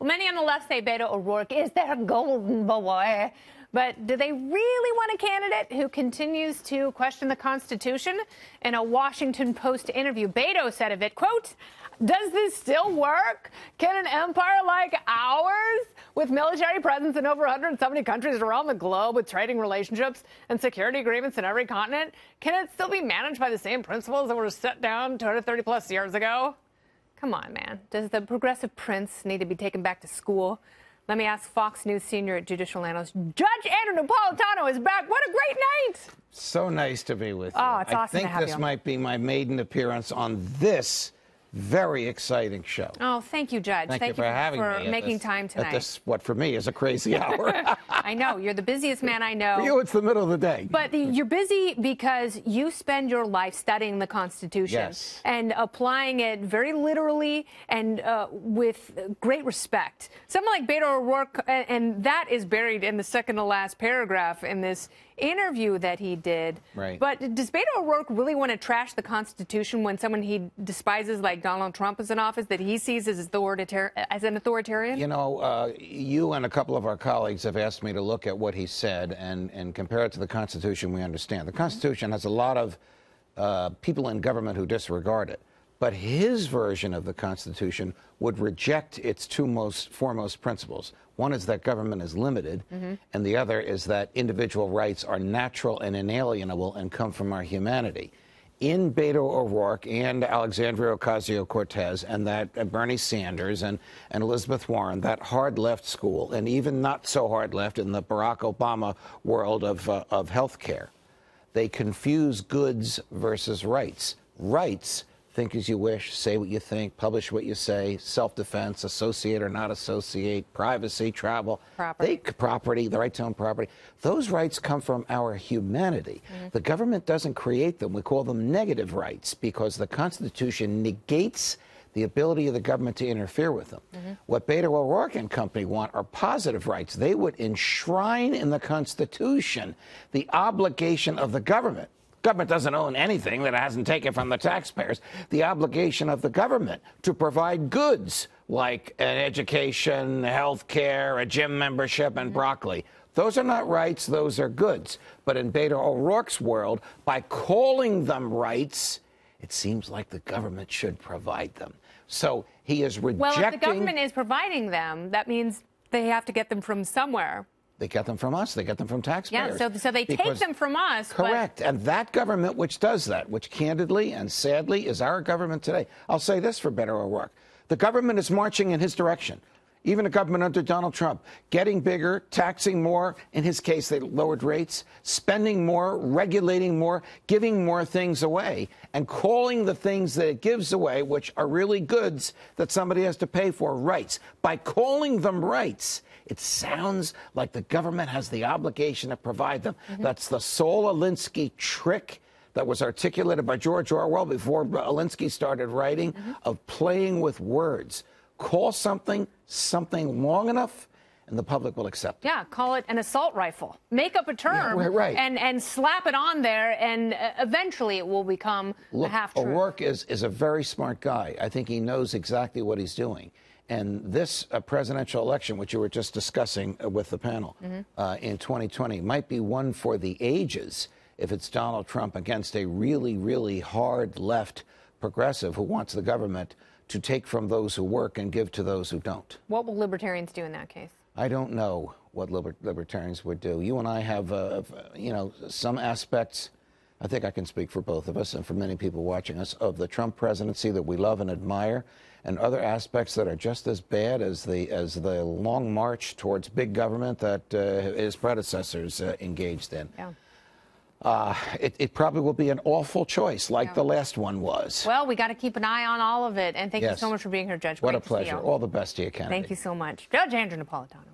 Well, many on the left say Beto O'Rourke is their golden boy. But do they really want a candidate who continues to question the Constitution? In a Washington Post interview, Beto said of it, quote, "Does this still work? Can an empire like ours, with military presence in over 170 countries around the globe, with trading relationships and security agreements in every continent, can it still be managed by the same principles that were set down 230 plus years ago?" Come on, man. Does the progressive prince need to be taken back to school? Let me ask Fox News senior judicial analyst Judge Andrew Napolitano is back. What a great night. So nice to be with you. Oh, it's awesome to have you. I think this might be my maiden appearance on this very exciting show. Oh, thank you, Judge. Thank you for having me. For making time tonight. At this, what for me is a crazy hour. I know. You're the busiest man I know. For you, it's the middle of the day. But you're busy because you spend your life studying the Constitution. Yes. And applying it very literally and with great respect. Someone like Beto O'Rourke, and that is buried in the second to last paragraph in this interview that he did. Right. But does Beto O'Rourke really want to trash the Constitution when someone he despises, like Donald Trump, is in office, that he sees as an authoritarian? You know, you and a couple of our colleagues have asked me to look at what he said and compare it to the Constitution we understand. The Constitution has a lot of people in government who disregard it. But his version of the Constitution would reject its two foremost principles. One is that government is limited, and the other is that individual rights are natural and inalienable and come from our humanity. In Beto O'Rourke and Alexandria Ocasio-Cortez and that Bernie Sanders and Elizabeth Warren, that hard left school, and even not so hard left in the Barack Obama world of health care, they confuse goods versus rights. Rights, think as you wish, say what you think, publish what you say, self-defense, associate or not associate, privacy, travel, property, the right to own property. Those rights come from our humanity. The government doesn't create them. We call them negative rights because the Constitution negates the ability of the government to interfere with them. What Beto O'Rourke and company want are positive rights. They would enshrine in the Constitution the obligation of the government. Government doesn't own anything that it hasn't taken from the taxpayers. The obligation of the government to provide goods like an education, health care, a gym membership, and broccoli. Those are not rights, those are goods. But in Beto O'Rourke's world, by calling them rights, it seems like the government should provide them. So he is rejecting... Well, if the government is providing them, that means they have to get them from somewhere. They get them from us. They get them from taxpayers. Yeah, so they take them from us. Correct. And that government which does that, which candidly and sadly is our government today. I'll say this for Beto O'Rourke. The government is marching in his direction. Even a government under Donald Trump, getting bigger, taxing more. In his case, they lowered rates, spending more, regulating more, giving more things away, and calling the things that it gives away, which are really goods that somebody has to pay for, rights. By calling them rights, it sounds like the government has the obligation to provide them. That's the Saul Alinsky trick that was articulated by George Orwell before Alinsky started writing, of playing with words. Call something long enough, and the public will accept it. Yeah, call it an assault rifle. Make up a term and slap it on there, and eventually it will become a half-truth. O'Rourke is a very smart guy. I think he knows exactly what he's doing. And this presidential election, which you were just discussing with the panel in 2020, might be one for the ages if it's Donald Trump against a really, really hard left progressive who wants the government to take from those who work and give to those who don't. What will libertarians do in that case? I don't know what libertarians would do. You and I have, you know, some aspects, I think I can speak for both of us and for many people watching us, of the Trump presidency that we love and admire, and other aspects that are just as bad as the long march towards big government that his predecessors engaged in. Yeah. It probably will be an awful choice, like the last one was. Well, we got to keep an eye on all of it. And thank you so much for being here, Judge. What a pleasure. All the best to you, Kennedy. Thank you so much. Judge Andrew Napolitano.